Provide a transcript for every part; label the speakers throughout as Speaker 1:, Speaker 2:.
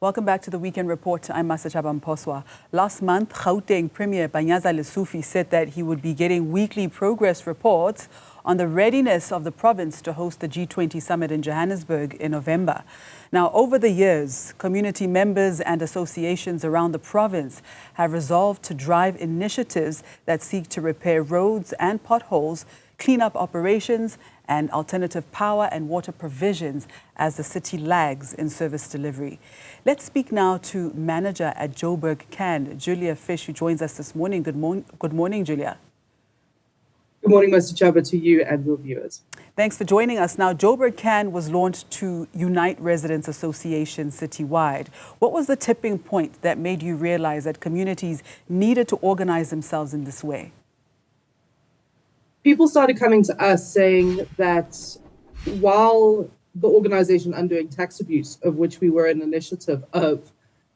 Speaker 1: Welcome back to the Weekend Report. I'm Masachaba Mposwa. Last month, Gauteng Premier Banyaza Lesufi said that he would be getting weekly progress reports on the readiness of the province to host the G20 summit in Johannesburg in November. Now, over the years, community members and associations around the province have resolved to drive initiatives that seek to repair roads and potholes, clean up operations, and alternative power and water provisions as the city lags in service delivery. Let's speak now to manager at JoburgCan, Julia Fish, who joins us this morning. Good morning, Julia.
Speaker 2: Good morning, Mr. Chaba, to you and your viewers.
Speaker 1: Thanks for joining us. Now, JoburgCan was launched to unite residents associations citywide. What was the tipping point that made you realize that communities needed to organize themselves in this way?
Speaker 2: People started coming to us saying that while the organization Undoing Tax Abuse, of which we were an initiative of,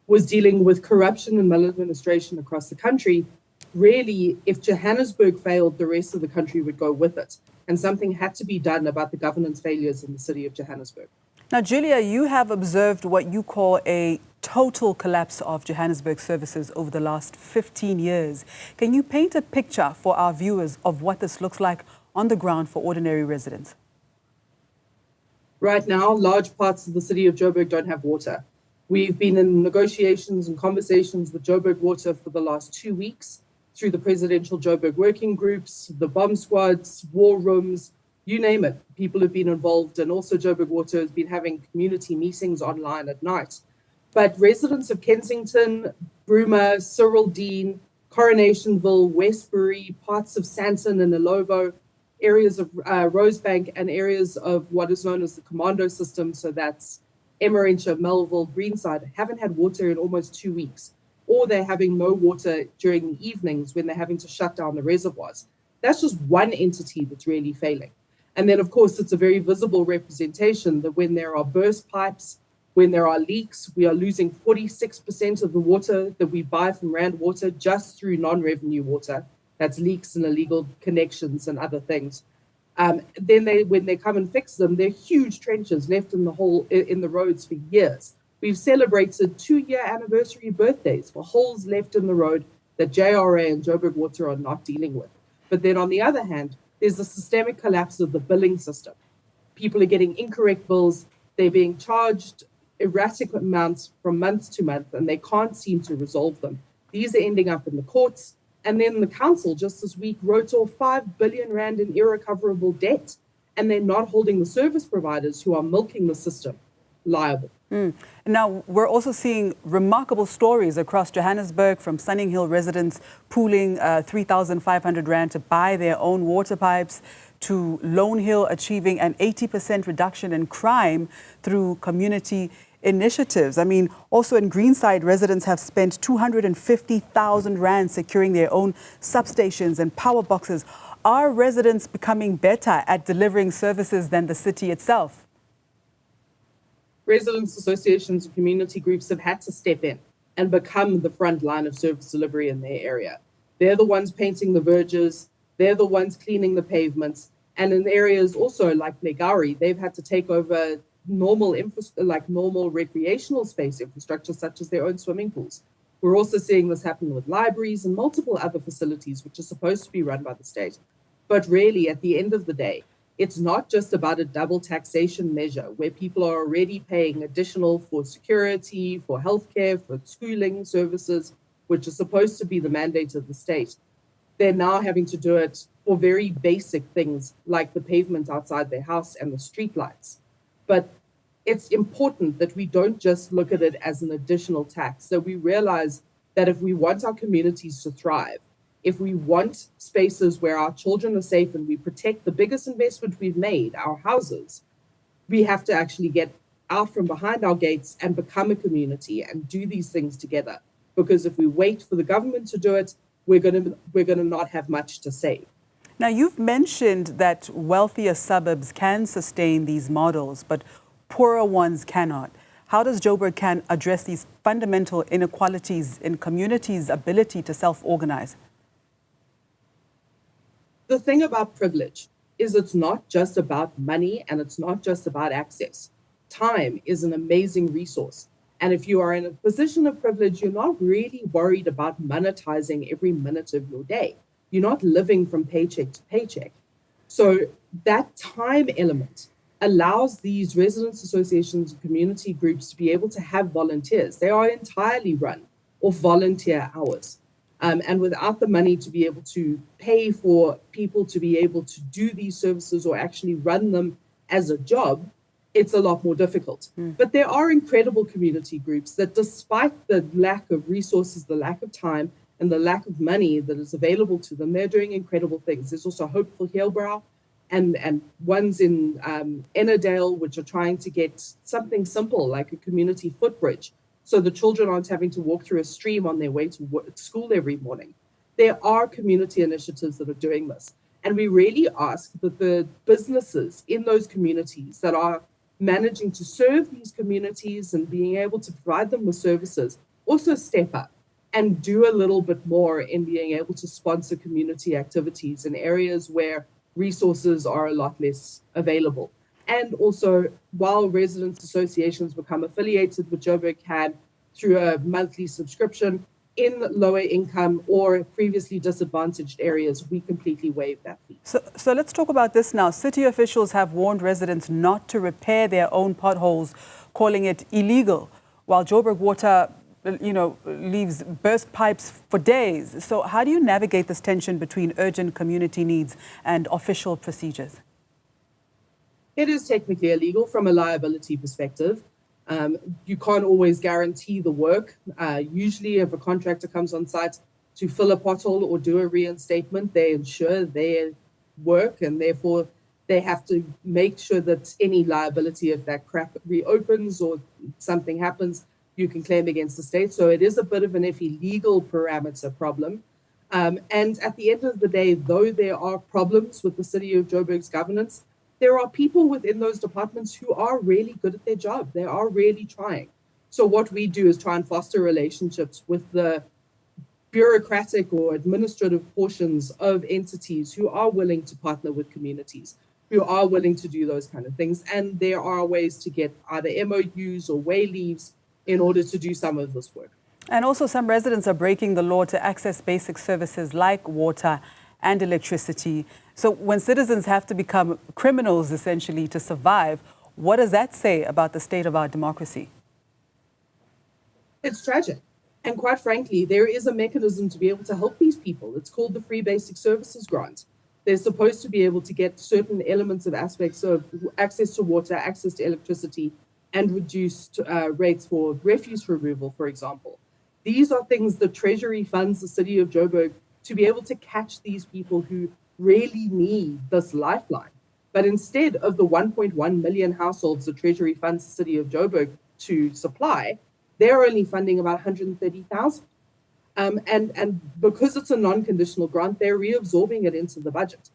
Speaker 2: was dealing with corruption and maladministration across the country, really, if Johannesburg failed, the rest of the country would go with it. And something had to be done about the governance failures in the city of Johannesburg.
Speaker 1: Now, Julia, you have observed what you call a total collapse of Johannesburg services over the last 15 years. Can you paint a picture for our viewers of what this looks like on the ground for ordinary residents?
Speaker 2: Right now, large parts of the city of Joburg don't have water. We've been in negotiations and conversations with Joburg Water for the last 2 weeks through the presidential Joburg working groups, the bomb squads, war rooms, you name it. People have been involved, and also Joburg Water has been having community meetings online at night. But residents of Kensington, Bruma, Cyril Dean, Coronationville, Westbury, parts of Sandton and Ilovo, areas of Rosebank, and areas of what is known as the Commando system, so that's Emmarentia, Melville, Greenside, haven't had water in almost 2 weeks. Or they're having no water during the evenings when they're having to shut down the reservoirs. That's just one entity that's really failing. And then, of course, it's a very visible representation that when there are burst pipes, when there are leaks, we are losing 46% of the water that we buy from Rand Water just through non-revenue water. That's leaks and illegal connections and other things. Then when they come and fix them, there are huge trenches left in the roads for years. We've celebrated 2-year anniversary birthdays for holes left in the road that JRA and Joburg Water are not dealing with. But then on the other hand, there's a systemic collapse of the billing system. People are getting incorrect bills. They're being charged erratic amounts from month to month, and they can't seem to resolve them. These are ending up in the courts. And then the council just this week wrote off 5 billion rand in irrecoverable debt, and they're not holding the service providers who are milking the system liable.
Speaker 1: Now, we're also seeing remarkable stories across Johannesburg from Sunning Hill residents pooling 3,500 rand to buy their own water pipes, to Lone Hill achieving an 80% reduction in crime through community initiatives. I mean, also in Greenside, residents have spent 250,000 rand securing their own substations and power boxes. Are residents becoming better at delivering services than the city itself?
Speaker 2: Residents associations and community groups have had to step in and become the front line of service delivery in their area. They're the ones painting the verges, they're the ones cleaning the pavements, and in areas also like Legauri, they've had to take over normal recreational space infrastructure, such as their own swimming pools. We're also seeing this happen with libraries and multiple other facilities which are supposed to be run by the state. But really, at the end of the day, it's not just about a double taxation measure where people are already paying additional for security, for healthcare, for schooling services, which is supposed to be the mandate of the state. They're now having to do it for very basic things like the pavement outside their house and the streetlights. But it's important that we don't just look at it as an additional tax, that we realize that if we want our communities to thrive, if we want spaces where our children are safe and we protect the biggest investment we've made, our houses, we have to actually get out from behind our gates and become a community and do these things together. Because if we wait for the government to do it, we're going to not have much to say.
Speaker 1: Now, you've mentioned that wealthier suburbs can sustain these models, but poorer ones cannot. How does JoburgCan address these fundamental inequalities in communities' ability to self-organize?
Speaker 2: The thing about privilege is it's not just about money and it's not just about access. Time is an amazing resource. And if you are in a position of privilege, you're not really worried about monetizing every minute of your day. You're not living from paycheck to paycheck. So that time element allows these residents associations and community groups to be able to have volunteers. They are entirely run off volunteer hours. And without the money to be able to pay for people to be able to do these services or actually run them as a job, it's a lot more difficult. But there are incredible community groups that, despite the lack of resources, the lack of time, and the lack of money that is available to them, they're doing incredible things. There's also Hope for Hillbrow and ones in Ennerdale, which are trying to get something simple like a community footbridge, so the children aren't having to walk through a stream on their way to school every morning. There are community initiatives that are doing this. And we really ask that the businesses in those communities that are managing to serve these communities and being able to provide them with services also step up and do a little bit more in being able to sponsor community activities in areas where resources are a lot less available. And also, while residents associations become affiliated with JoburgCan through a monthly subscription in lower income or previously disadvantaged areas, we completely waive that fee.
Speaker 1: So let's talk about this now. City officials have warned residents not to repair their own potholes, calling it illegal, while Joburg Water, leaves burst pipes for days. So how do you navigate this tension between urgent community needs and official procedures?
Speaker 2: It is technically illegal from a liability perspective. You can't always guarantee the work. Usually if a contractor comes on site to fill a pothole or do a reinstatement, they ensure their work, and therefore they have to make sure that any liability, if that crack reopens or something happens, you can claim against the state. So it is a bit of an illegal parameter problem. And at the end of the day, though there are problems with the City of Joburg's governance, there are people within those departments who are really good at their job. They are really trying. So what we do is try and foster relationships with the bureaucratic or administrative portions of entities who are willing to partner with communities, who are willing to do those kind of things. And there are ways to get either MOUs or way leaves in order to do some of this work.
Speaker 1: And also some residents are breaking the law to access basic services like water and electricity. So when citizens have to become criminals, essentially, to survive, what does that say about the state of our democracy?
Speaker 2: It's tragic. And quite frankly, there is a mechanism to be able to help these people. It's called the Free Basic Services Grant. They're supposed to be able to get certain elements of aspects of access to water, access to electricity, and reduced rates for refuse removal, for example. These are things the Treasury funds the City of Joburg to be able to catch these people who really need this lifeline. But instead of the 1.1 million households the Treasury funds the City of Joburg to supply, they're only funding about 130,000. And because it's a non-conditional grant, they're reabsorbing it into the budget.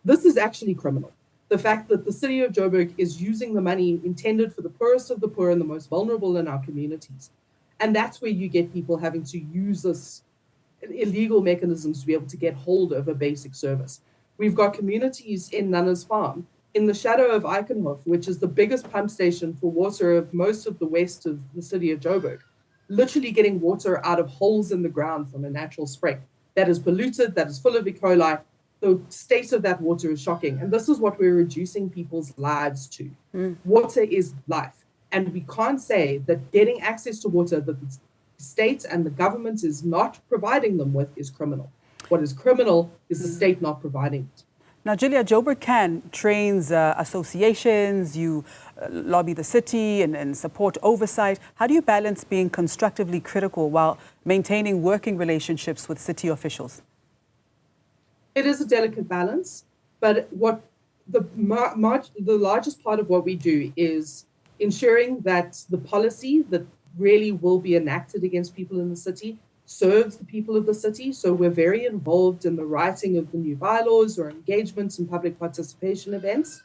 Speaker 2: This is actually criminal. The fact that the City of Joburg is using the money intended for the poorest of the poor and the most vulnerable in our communities. And that's where you get people having to use this illegal mechanisms to be able to get hold of a basic service. We've got communities in Nana's Farm in the shadow of Eikenhof, which is the biggest pump station for water of most of the west of the City of Joburg, literally getting water out of holes in the ground from a natural spring that is polluted, that is full of E. coli. The state of that water is shocking. And this is what we're reducing people's lives to. Water is life. And we can't say that getting access to water that the state and the government is not providing them with is criminal. What is criminal is the state not providing it.
Speaker 1: Now, Julia, JoburgCan trains associations, you lobby the city and support oversight. How do you balance being constructively critical while maintaining working relationships with city officials?
Speaker 2: It is a delicate balance, but what the largest part of what we do is ensuring that the policy that really will be enacted against people in the city serves the people of the city. So we're very involved in the writing of the new bylaws or engagements and public participation events.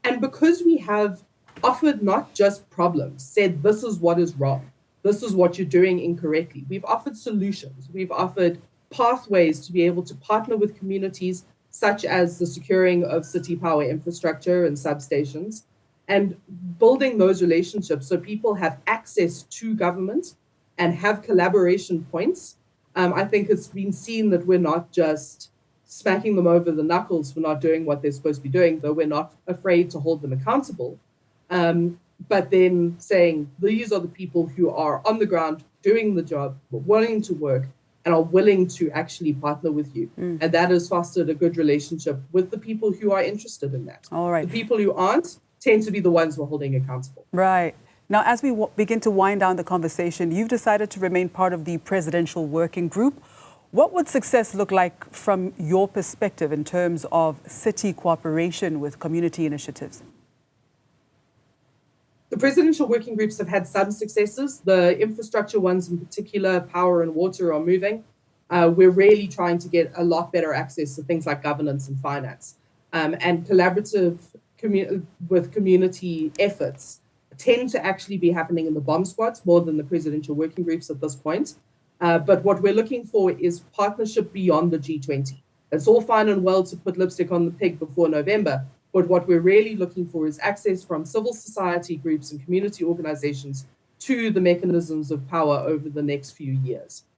Speaker 2: And because we have offered not just problems, said this is what is wrong, this is what you're doing incorrectly, we've offered solutions, we've offered pathways to be able to partner with communities, such as the securing of city power infrastructure and substations. and building those relationships so people have access to government and have collaboration points. I think it's been seen that we're not just smacking them over the knuckles for not doing what they're supposed to be doing, though we're not afraid to hold them accountable. But then saying, these are the people who are on the ground doing the job, wanting to work, and are willing to actually partner with you. And that has fostered a good relationship with the people who are interested in that.
Speaker 1: All right.
Speaker 2: The people who aren't tend to be the ones we're holding accountable.
Speaker 1: Right. Now, as we begin to wind down the conversation, you've decided to remain part of the presidential working group. What would success look like from your perspective in terms of city cooperation with community initiatives?
Speaker 2: The presidential working groups have had some successes. The infrastructure ones in particular, power and water, are moving. We're really trying to get a lot better access to things like governance and finance. And collaborative with community efforts tend to actually be happening in the bomb squads more than the presidential working groups at this point. But what we're looking for is partnership beyond the G20. It's all fine and well to put lipstick on the pig before November, but what we're really looking for is access from civil society groups and community organizations to the mechanisms of power over the next few years.